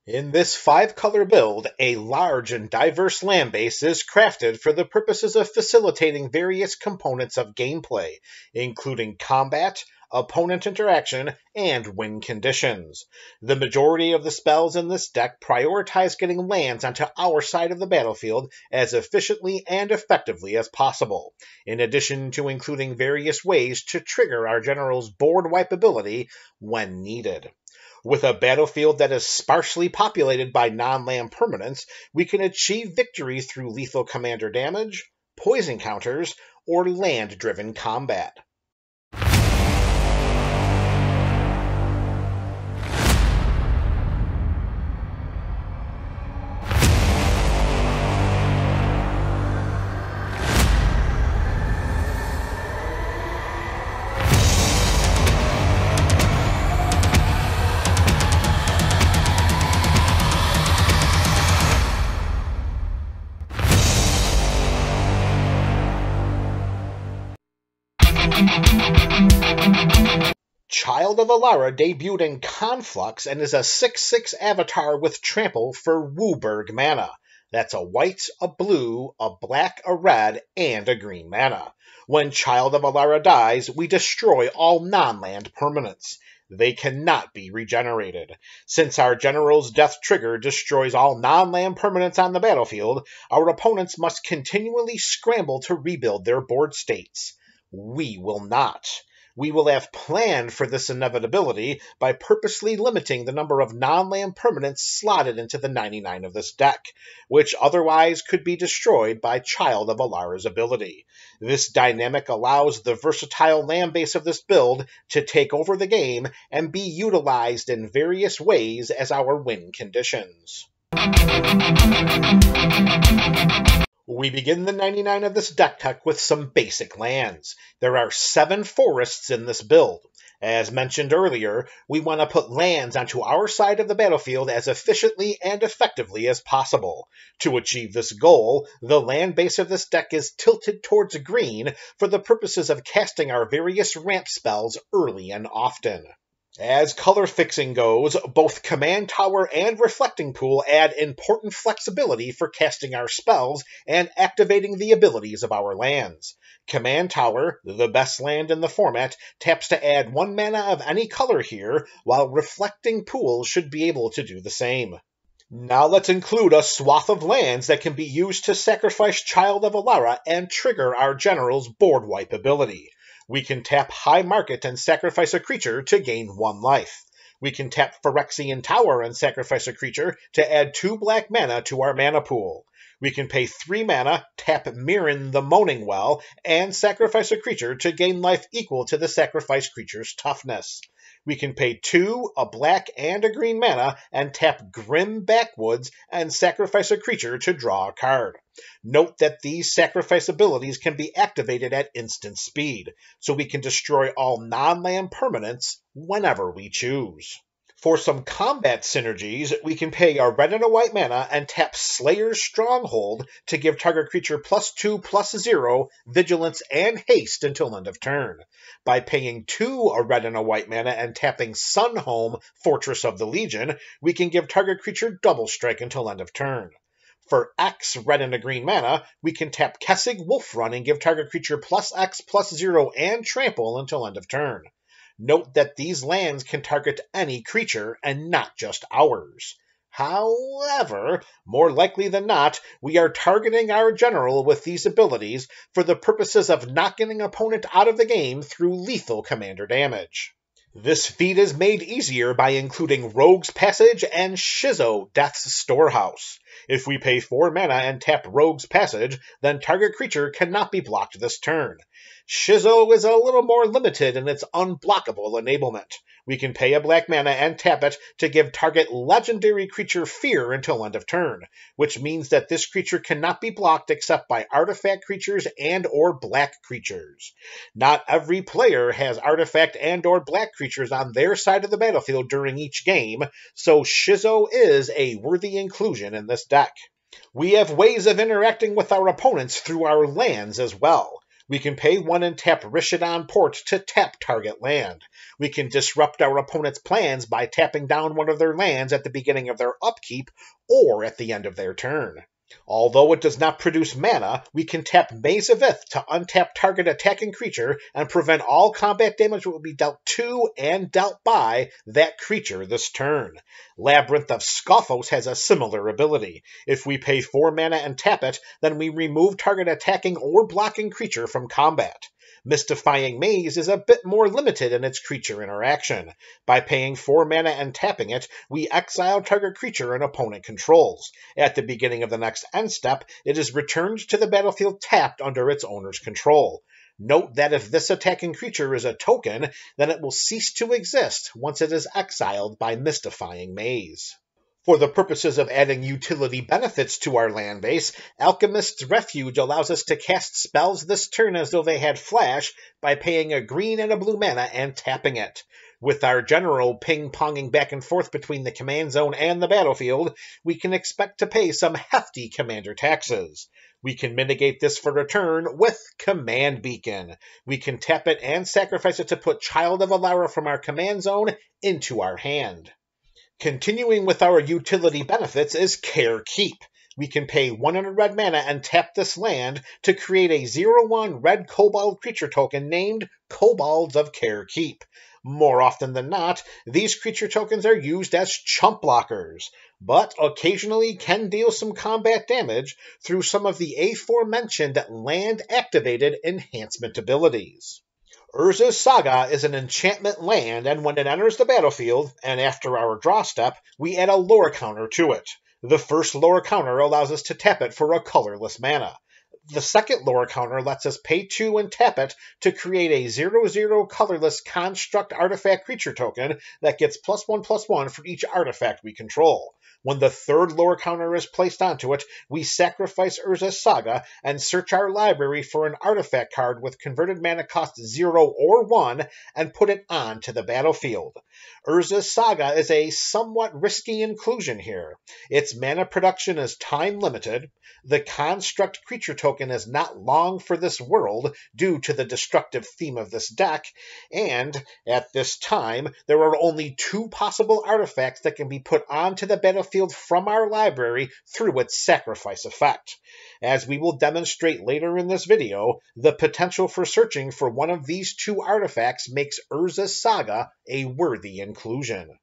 In this 5-color build, a large and diverse land base is crafted for the purposes of facilitating various components of gameplay, including combat, opponent interaction, and win conditions. The majority of the spells in this deck prioritize getting lands onto our side of the battlefield as efficiently and effectively as possible, in addition to including various ways to trigger our general's board wipe ability when needed. With a battlefield that is sparsely populated by non-land permanents, we can achieve victories through lethal commander damage, poison counters, or land-driven combat. Child of Alara debuted in Conflux and is a 6/6 avatar with trample for Wooburg mana. That's a white, a blue, a black, a red, and a green mana. When Child of Alara dies, we destroy all non-land permanents. They cannot be regenerated. Since our general's death trigger destroys all non-land permanents on the battlefield, our opponents must continually scramble to rebuild their board states. We will not. We will have planned for this inevitability by purposely limiting the number of non-land permanents slotted into the 99 of this deck, which otherwise could be destroyed by Child of Alara's ability. This dynamic allows the versatile land base of this build to take over the game and be utilized in various ways as our win conditions. We begin the 99 of this deck tech with some basic lands. There are 7 forests in this build. As mentioned earlier, we want to put lands onto our side of the battlefield as efficiently and effectively as possible. To achieve this goal, the land base of this deck is tilted towards green for the purposes of casting our various ramp spells early and often. As color fixing goes, both Command Tower and Reflecting Pool add important flexibility for casting our spells and activating the abilities of our lands. Command Tower, the best land in the format, taps to add 1 mana of any color here, while Reflecting Pool should be able to do the same. Now let's include a swath of lands that can be used to sacrifice Child of Alara and trigger our general's board wipe ability. We can tap High Market and sacrifice a creature to gain 1 life. We can tap Phyrexian Tower and sacrifice a creature to add 2 black mana to our mana pool. We can pay 3 mana, tap Mirren the Moaning Well, and sacrifice a creature to gain life equal to the sacrificed creature's toughness. We can pay 2, a black and a green mana, and tap Grim Backwoods and sacrifice a creature to draw a card. Note that these sacrifice abilities can be activated at instant speed, so we can destroy all non-land permanents whenever we choose. For some combat synergies, we can pay a red and a white mana and tap Slayer's Stronghold to give target creature +2/+0, vigilance, and haste until end of turn. By paying 2 a red and a white mana and tapping Sunhome, Fortress of the Legion, we can give target creature double strike until end of turn. For X red and a green mana, we can tap Kessig Wolfrun and give target creature +X/+0 and trample until end of turn. Note that these lands can target any creature and not just ours. However, more likely than not, we are targeting our general with these abilities for the purposes of knocking an opponent out of the game through lethal commander damage. This feat is made easier by including Rogue's Passage and Shizo, Death's Storehouse. If we pay 4 mana and tap Rogue's Passage, then target creature cannot be blocked this turn. Shizo is a little more limited in its unblockable enablement. We can pay a black mana and tap it to give target legendary creature fear until end of turn, which means that this creature cannot be blocked except by artifact creatures and or black creatures. Not every player has artifact and or black creatures on their side of the battlefield during each game, so Shizo is a worthy inclusion in this deck. We have ways of interacting with our opponents through our lands as well. We can pay 1 and tap Rishodon Port to tap target land. We can disrupt our opponent's plans by tapping down one of their lands at the beginning of their upkeep or at the end of their turn. Although it does not produce mana, we can tap Maze of Ith to untap target attacking creature and prevent all combat damage that will be dealt to and dealt by that creature this turn. Labyrinth of Scophos has a similar ability. If we pay 4 mana and tap it, then we remove target attacking or blocking creature from combat. Mystifying Maze is a bit more limited in its creature interaction. By paying 4 mana and tapping it, we exile target creature an opponent controls. At the beginning of the next end step, it is returned to the battlefield tapped under its owner's control. Note that if this attacking creature is a token, then it will cease to exist once it is exiled by Mystifying Maze. For the purposes of adding utility benefits to our land base, Alchemist's Refuge allows us to cast spells this turn as though they had flash by paying a green and a blue mana and tapping it. With our general ping-ponging back and forth between the command zone and the battlefield, we can expect to pay some hefty commander taxes. We can mitigate this for a turn with Command Beacon. We can tap it and sacrifice it to put Child of Alara from our command zone into our hand. Continuing with our utility benefits is Care Keep. We can pay 100 red mana and tap this land to create a 0/1 red kobold creature token named Kobolds of Care Keep. More often than not, these creature tokens are used as chump blockers, but occasionally can deal some combat damage through some of the aforementioned land-activated enhancement abilities. Urza's Saga is an enchantment land, and when it enters the battlefield, and after our draw step, we add a lore counter to it. The first lore counter allows us to tap it for a colorless mana. The second lore counter lets us pay 2 and tap it to create a 0/0 colorless construct artifact creature token that gets +1/+1 for each artifact we control. When the third lore counter is placed onto it, we sacrifice Urza's Saga and search our library for an artifact card with converted mana cost 0 or 1 and put it onto the battlefield. Urza's Saga is a somewhat risky inclusion here. Its mana production is time limited, the construct creature token is not long for this world due to the destructive theme of this deck, and at this time there are only 2 possible artifacts that can be put onto the battlefield from our library through its sacrifice effect. As we will demonstrate later in this video, the potential for searching for one of these 2 artifacts makes Urza's Saga a worthy inclusion.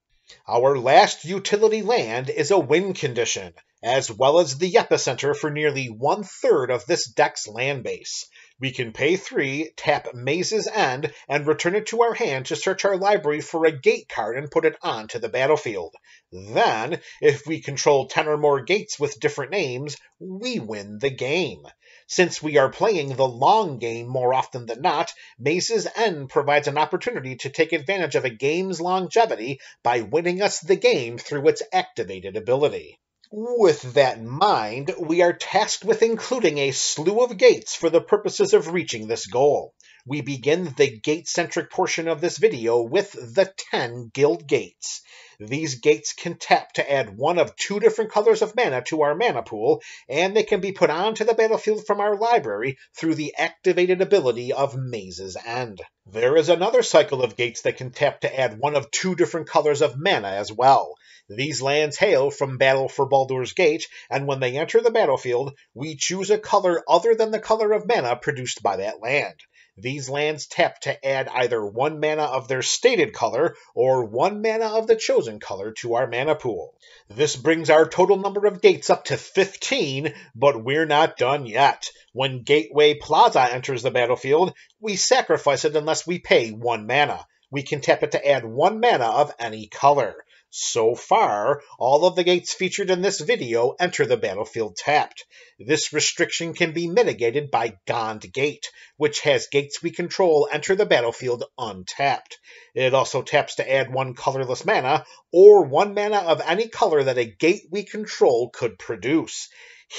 Our last utility land is a win condition, as well as the epicenter for nearly 1/3 of this deck's land base. We can pay 3, tap Maze's End, and return it to our hand to search our library for a gate card and put it onto the battlefield. Then, if we control 10 or more gates with different names, we win the game. Since we are playing the long game more often than not, Maze's End provides an opportunity to take advantage of a game's longevity by winning us the game through its activated ability. With that in mind, we are tasked with including a slew of gates for the purposes of reaching this goal. We begin the gate-centric portion of this video with the 10 guild gates. These gates can tap to add one of 2 different colors of mana to our mana pool, and they can be put onto the battlefield from our library through the activated ability of Maze's End. There is another cycle of gates that can tap to add one of 2 different colors of mana as well. These lands hail from Battle for Baldur's Gate, and when they enter the battlefield, we choose a color other than the color of mana produced by that land. These lands tap to add either 1 mana of their stated color or 1 mana of the chosen color to our mana pool. This brings our total number of gates up to 15, but we're not done yet. When Gateway Plaza enters the battlefield, we sacrifice it unless we pay 1 mana. We can tap it to add 1 mana of any color. So far, all of the gates featured in this video enter the battlefield tapped. This restriction can be mitigated by Gond Gate, which has gates we control enter the battlefield untapped. It also taps to add 1 colorless mana, or 1 mana of any color that a gate we control could produce.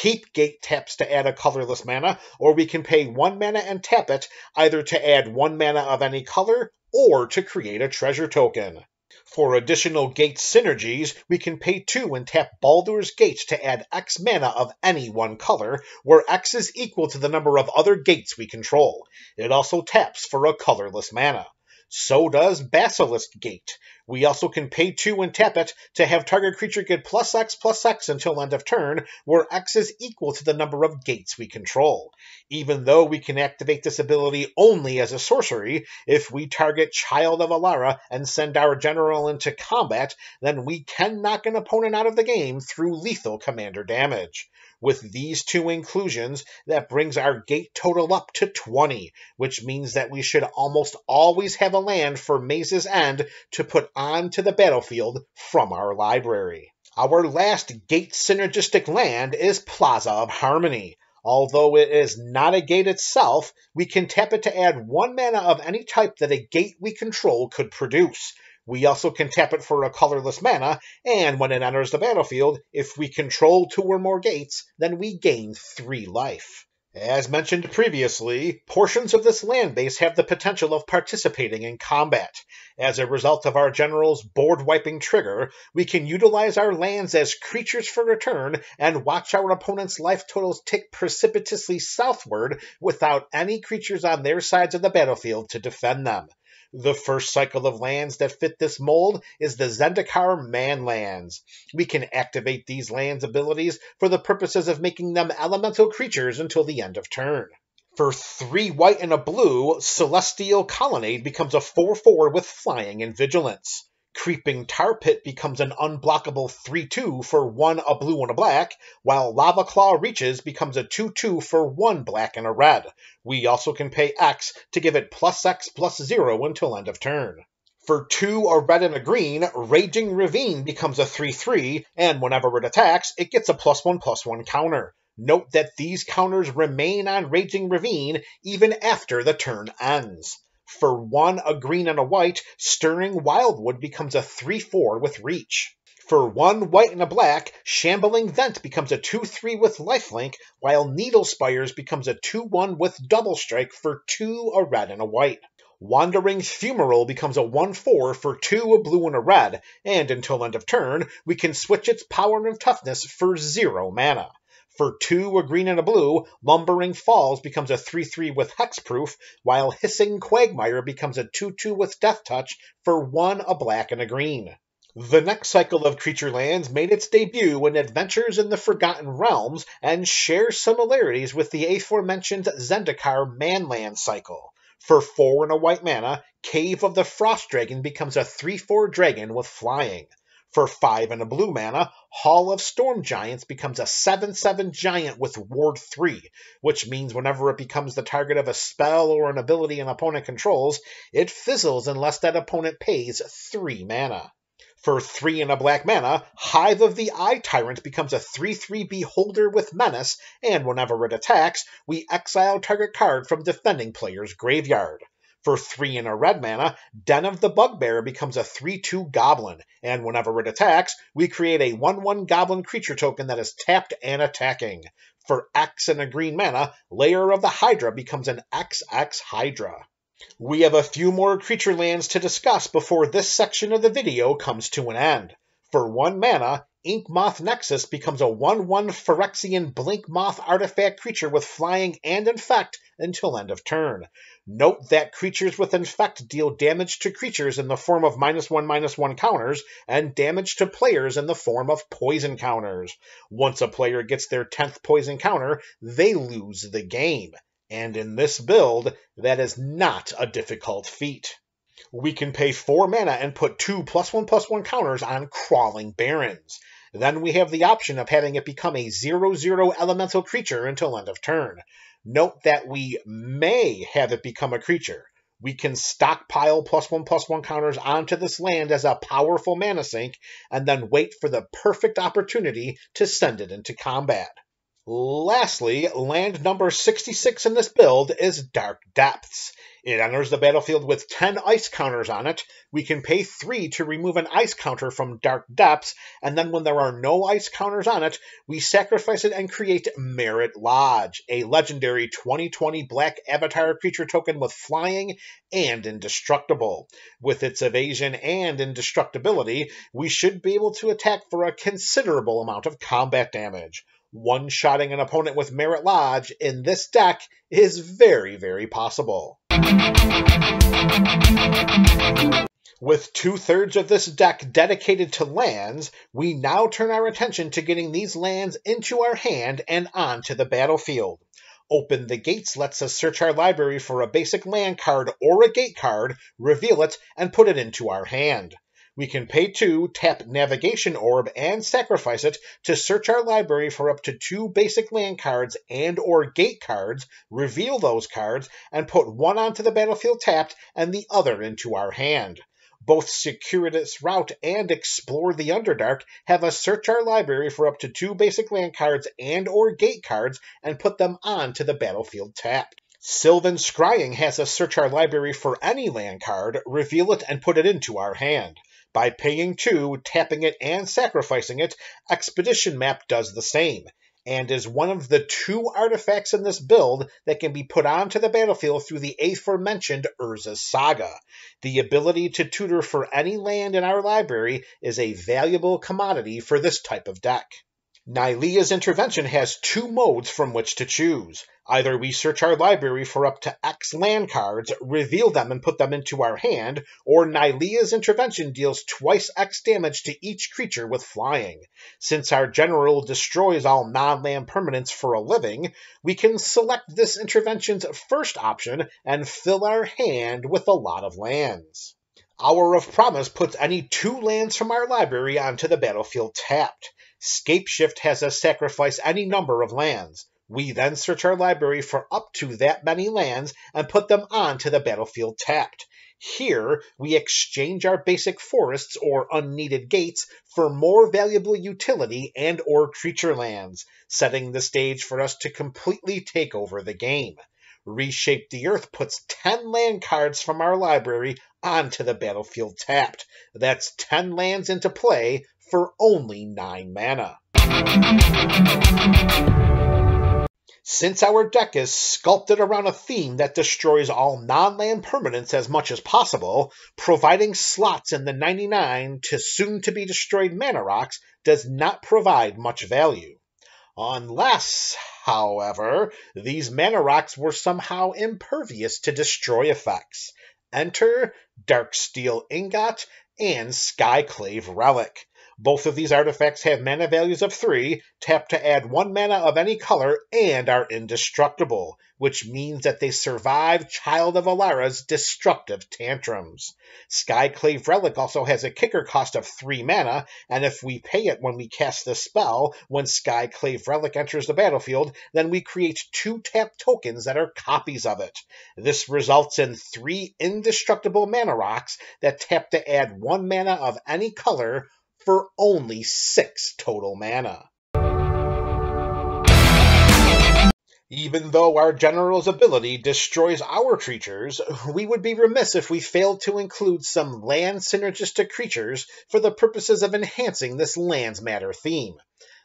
Heap Gate taps to add a colorless mana, or we can pay 1 mana and tap it, either to add 1 mana of any color, or to create a treasure token. For additional gate synergies, we can pay 2 and tap Baldur's Gate to add X mana of any one color, where X is equal to the number of other gates we control. It also taps for a colorless mana. So does Basilisk Gate. We also can pay 2 and tap it to have target creature get +X until end of turn, where X is equal to the number of gates we control. Even though we can activate this ability only as a sorcery, if we target Child of Alara and send our general into combat, then we can knock an opponent out of the game through lethal commander damage. With these 2 inclusions, that brings our gate total up to 20, which means that we should almost always have a land for Maze's End to put onto the battlefield from our library. Our last gate synergistic land is Plaza of Harmony. Although it is not a gate itself, we can tap it to add 1 mana of any type that a gate we control could produce. We also can tap it for a colorless mana, and when it enters the battlefield, if we control 2 or more gates, then we gain 3 life. As mentioned previously, portions of this land base have the potential of participating in combat. As a result of our general's board-wiping trigger, we can utilize our lands as creatures for a turn and watch our opponent's life totals tick precipitously southward without any creatures on their sides of the battlefield to defend them. The first cycle of lands that fit this mold is the Zendikar Manlands. We can activate these lands' abilities for the purposes of making them elemental creatures until the end of turn. For 3 white and a blue, Celestial Colonnade becomes a 4/4 with flying and vigilance. Creeping Tar Pit becomes an unblockable 3/2 for 1 a blue and a black, while Lava Claw Reaches becomes a 2/2 for 1 black and a red. We also can pay X to give it +X/+0 until end of turn. For 2 a red and a green, Raging Ravine becomes a 3/3, and whenever it attacks, it gets a +1/+1 counter. Note that these counters remain on Raging Ravine even after the turn ends. For 1 a green and a white, Stirring Wildwood becomes a 3/4 with reach. For 1 white and a black, Shambling Vent becomes a 2/3 with lifelink, while Needle Spires becomes a 2/1 with double strike for 2 a red and a white. Wandering Fumarole becomes a 1/4 for 2 a blue and a red, and until end of turn, we can switch its power and toughness for 0 mana. For 2 a green and a blue, Lumbering Falls becomes a 3/3 with hexproof, while Hissing Quagmire becomes a 2/2 with death touch for 1 a black and a green. The next cycle of creature lands made its debut in Adventures in the Forgotten Realms and shares similarities with the aforementioned Zendikar Manland cycle. For 4 and a white mana, Cave of the Frost Dragon becomes a 3/4 dragon with flying. For 5 and a blue mana, Hall of Storm Giants becomes a 7/7 giant with Ward 3, which means whenever it becomes the target of a spell or an ability an opponent controls, it fizzles unless that opponent pays 3 mana. For 3 and a black mana, Hive of the Eye Tyrant becomes a 3/3 Beholder with Menace, and whenever it attacks, we exile target card from defending player's graveyard. For 3 and a red mana, Den of the Bugbear becomes a 3/2 Goblin, and whenever it attacks, we create a 1/1 Goblin creature token that is tapped and attacking. For X and a green mana, Lair of the Hydra becomes an XX Hydra. We have a few more creature lands to discuss before this section of the video comes to an end. For 1 mana, Inkmoth Nexus becomes a 1/1 Phyrexian Blink Moth artifact creature with flying and infect until end of turn. Note that creatures with infect deal damage to creatures in the form of -1/-1 counters and damage to players in the form of poison counters. Once a player gets their 10th poison counter, they lose the game. And in this build, that is not a difficult feat. We can pay 4 mana and put 2 +1/+1 counters on Crawling Barrens. Then we have the option of having it become a 0/0 elemental creature until end of turn. Note that we may have it become a creature. We can stockpile +1/+1 counters onto this land as a powerful mana sink, and then wait for the perfect opportunity to send it into combat. Lastly, land number 66 in this build is Dark Depths. It enters the battlefield with 10 ice counters on it. We can pay 3 to remove an ice counter from Dark Depths, and then when there are no ice counters on it, we sacrifice it and create Merit Lodge, a legendary 2020 black avatar creature token with flying and indestructible. With its evasion and indestructibility, we should be able to attack for a considerable amount of combat damage. One-shotting an opponent with Merit Lodge in this deck is very, very possible. With 2/3 of this deck dedicated to lands, we now turn our attention to getting these lands into our hand and onto the battlefield. Open the Gates lets us search our library for a basic land card or a gate card, reveal it, and put it into our hand. We can pay 2, tap Navigation Orb, and sacrifice it to search our library for up to 2 basic land cards and or gate cards, reveal those cards, and put one onto the battlefield tapped and the other into our hand. Both Circuitous Route and Explore the Underdark have us search our library for up to 2 basic land cards and or gate cards and put them onto the battlefield tapped. Sylvan Scrying has us search our library for any land card, reveal it, and put it into our hand. By paying 2, tapping it, and sacrificing it, Expedition Map does the same, and is one of the 2 artifacts in this build that can be put onto the battlefield through the aforementioned Urza's Saga. The ability to tutor for any land in our library is a valuable commodity for this type of deck. Nylea's Intervention has 2 modes from which to choose. Either we search our library for up to X land cards, reveal them, and put them into our hand, or Nylea's Intervention deals twice X damage to each creature with flying. Since our general destroys all non-land permanents for a living, we can select this intervention's first option and fill our hand with a lot of lands. Hour of Promise puts any 2 lands from our library onto the battlefield tapped. Scapeshift has us sacrifice any number of lands. We then search our library for up to that many lands and put them onto the battlefield tapped. Here, we exchange our basic forests or unneeded gates for more valuable utility and or creature lands, setting the stage for us to completely take over the game. Reshape the Earth puts 10 land cards from our library onto the battlefield tapped. That's 10 lands into play for only 9 mana. Since our deck is sculpted around a theme that destroys all non-land permanents as much as possible, providing slots in the 99 to soon-to-be-destroyed mana rocks does not provide much value. Unless, however, these mana rocks were somehow impervious to destroy effects. Enter Darksteel Ingot and Skyclave Relic. Both of these artifacts have mana values of 3, tap to add 1 mana of any color, and are indestructible, which means that they survive Child of Alara's destructive tantrums. Skyclave Relic also has a kicker cost of 3 mana, and if we pay it when we cast the spell, when Skyclave Relic enters the battlefield, then we create 2 tap tokens that are copies of it. This results in 3 indestructible mana rocks that tap to add 1 mana of any color, for only 6 total mana. Even though our general's ability destroys our creatures, we would be remiss if we failed to include some land synergistic creatures for the purposes of enhancing this lands matter theme.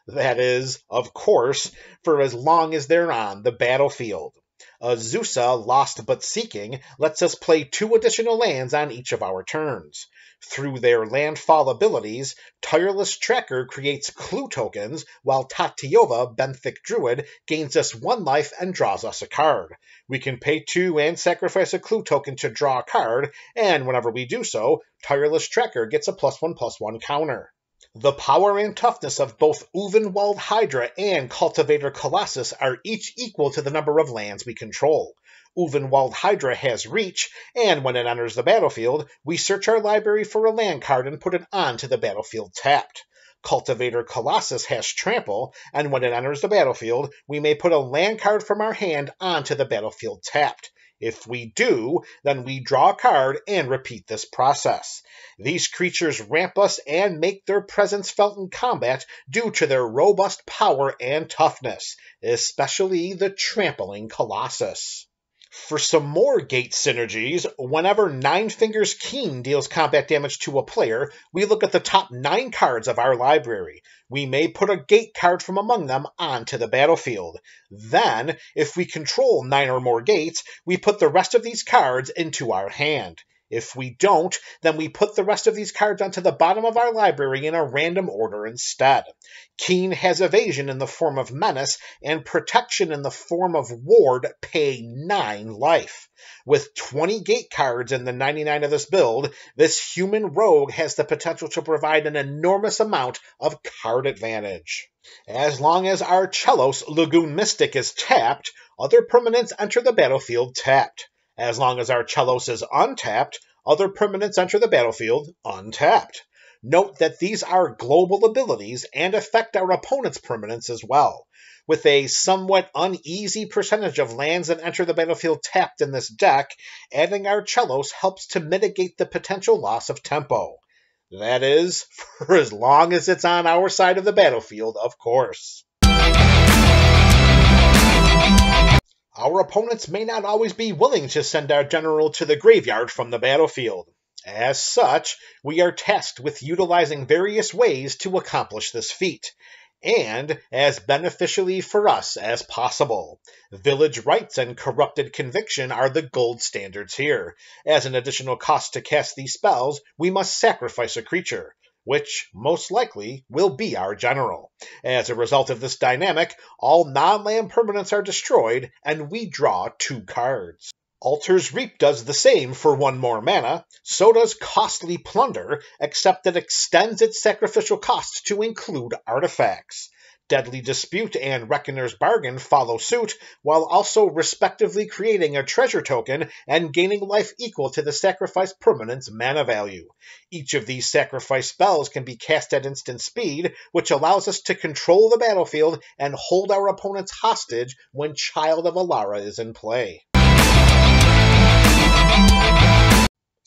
That is, of course, for as long as they're on the battlefield. Azusa, Lost But Seeking, lets us play 2 additional lands on each of our turns. Through their landfall abilities, Tireless Tracker creates clue tokens, while Tatyova, Benthic Druid, gains us 1 life and draws us a card. We can pay 2 and sacrifice a clue token to draw a card, and whenever we do so, Tireless Tracker gets a +1/+1 counter. The power and toughness of both Ulvenwald Hydra and Cultivator Colossus are each equal to the number of lands we control. Ulvenwald Hydra has reach, and when it enters the battlefield, we search our library for a land card and put it onto the battlefield tapped. Cultivator Colossus has trample, and when it enters the battlefield, we may put a land card from our hand onto the battlefield tapped. If we do, then we draw a card and repeat this process. These creatures ramp us and make their presence felt in combat due to their robust power and toughness, especially the Trampling Colossus. For some more gate synergies, whenever Nine Fingers Keen deals combat damage to a player, we look at the top 9 cards of our library. We may put a gate card from among them onto the battlefield. Then, if we control 9 or more gates, we put the rest of these cards into our hand. If we don't, then we put the rest of these cards onto the bottom of our library in a random order instead. Keen has evasion in the form of menace and protection in the form of ward, pay 9 life. With 20 gate cards in the 99 of this build, this human rogue has the potential to provide an enormous amount of card advantage. As long as our Chelos Lagoon Mystic is tapped, other permanents enter the battlefield tapped. As long as our Chelos is untapped, other permanents enter the battlefield untapped. Note that these are global abilities and affect our opponent's permanents as well. With a somewhat uneasy percentage of lands that enter the battlefield tapped in this deck, adding our Chelos helps to mitigate the potential loss of tempo. That is, for as long as it's on our side of the battlefield, of course. Our opponents may not always be willing to send our general to the graveyard from the battlefield. As such, we are tasked with utilizing various ways to accomplish this feat, and as beneficially for us as possible. Village Rites and Corrupted Conviction are the gold standards here. As an additional cost to cast these spells, we must sacrifice a creature, which most likely will be our general. As a result of this dynamic, all non-land permanents are destroyed, and we draw 2 cards. Altar's Reap does the same for 1 more mana, so does Costly Plunder, except it extends its sacrificial cost to include artifacts. Deadly Dispute and Reckoner's Bargain follow suit, while also respectively creating a treasure token and gaining life equal to the sacrifice permanent's mana value. Each of these sacrifice spells can be cast at instant speed, which allows us to control the battlefield and hold our opponents hostage when Child of Alara is in play.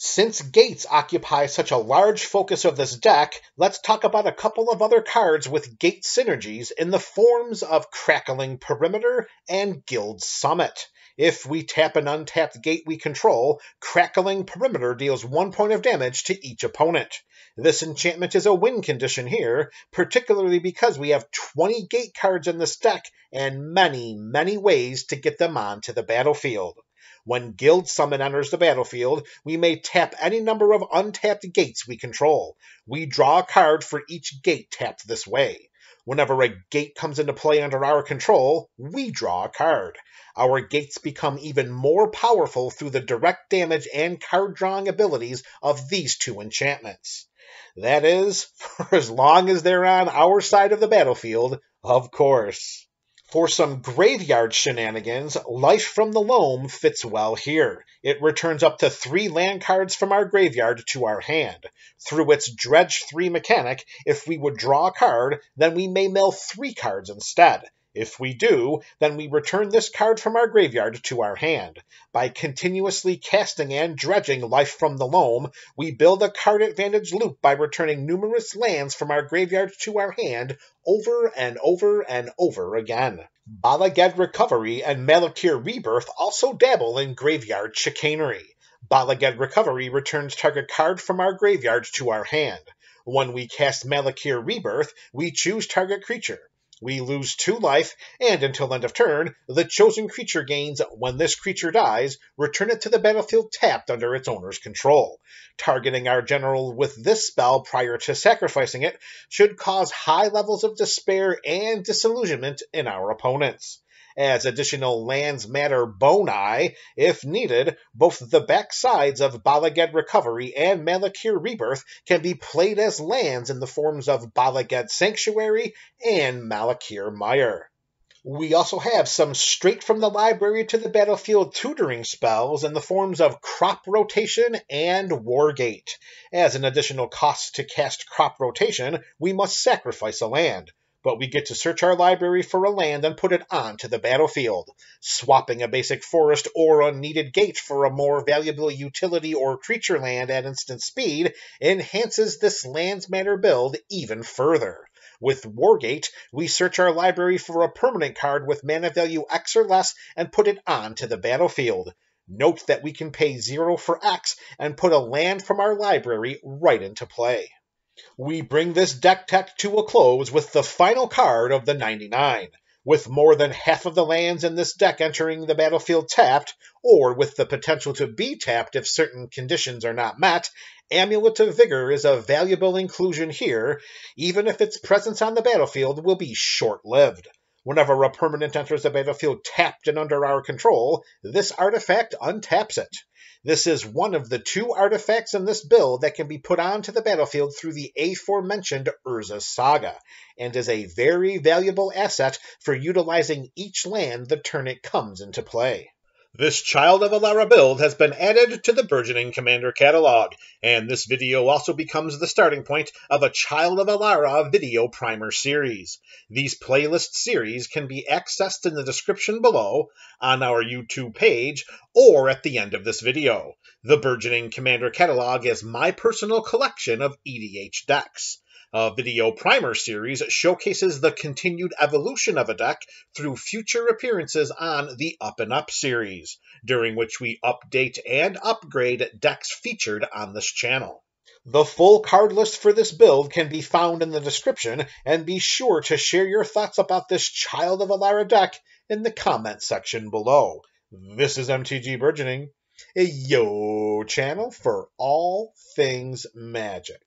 Since gates occupy such a large focus of this deck, let's talk about a couple of other cards with gate synergies in the forms of Crackling Perimeter and Guild Summit. If we tap an untapped gate we control, Crackling Perimeter deals 1 point of damage to each opponent. This enchantment is a win condition here, particularly because we have 20 gate cards in this deck and many, many ways to get them onto the battlefield. When Guild Summit enters the battlefield, we may tap any number of untapped gates we control. We draw a card for each gate tapped this way. Whenever a gate comes into play under our control, we draw a card. Our gates become even more powerful through the direct damage and card drawing abilities of these 2 enchantments. That is, for as long as they're on our side of the battlefield, of course. For some graveyard shenanigans, Life from the Loam fits well here. It returns up to 3 land cards from our graveyard to our hand. Through its Dredge 3 mechanic, if we would draw a card, then we may mill 3 cards instead. If we do, then we return this card from our graveyard to our hand. By continuously casting and dredging Life from the Loam, we build a card advantage loop by returning numerous lands from our graveyard to our hand over and over and over again. Bala Ged Recovery and Malakir Rebirth also dabble in graveyard chicanery. Bala Ged Recovery returns target card from our graveyard to our hand. When we cast Malakir Rebirth, we choose target creature. We lose 2 life, and until end of turn, the chosen creature gains, when this creature dies, return it to the battlefield tapped under its owner's control. Targeting our general with this spell prior to sacrificing it should cause high levels of despair and disillusionment in our opponents. As additional lands matter boni, if needed, both the back sides of Bala Ged Recovery and Malakir Rebirth can be played as lands in the forms of Bala Ged Sanctuary and Malakir Mire. We also have some straight from the library to the battlefield tutoring spells in the forms of Crop Rotation and Wargate. As an additional cost to cast Crop Rotation, we must sacrifice a land. But we get to search our library for a land and put it onto the battlefield. Swapping a basic forest or unneeded gate for a more valuable utility or creature land at instant speed enhances this lands matter build even further. With Wargate, we search our library for a permanent card with mana value X or less and put it onto the battlefield. Note that we can pay 0 for X and put a land from our library right into play. We bring this deck tech to a close with the final card of the 99. With more than half of the lands in this deck entering the battlefield tapped, or with the potential to be tapped if certain conditions are not met, Amulet of Vigor is a valuable inclusion here, even if its presence on the battlefield will be short-lived. Whenever a permanent enters the battlefield tapped and under our control, this artifact untaps it. This is one of the 2 artifacts in this build that can be put onto the battlefield through the aforementioned Urza's Saga, and is a very valuable asset for utilizing each land the turn it comes into play. This Child of Alara build has been added to the Burgeoning Commander catalog, and this video also becomes the starting point of a Child of Alara video primer series. These playlist series can be accessed in the description below, on our YouTube page, or at the end of this video. The Burgeoning Commander catalog is my personal collection of EDH decks. A video primer series showcases the continued evolution of a deck through future appearances on the Up and Up series, during which we update and upgrade decks featured on this channel. The full card list for this build can be found in the description, and be sure to share your thoughts about this Child of Alara deck in the comment section below. This is MTG Burgeoning, a channel for all things magic.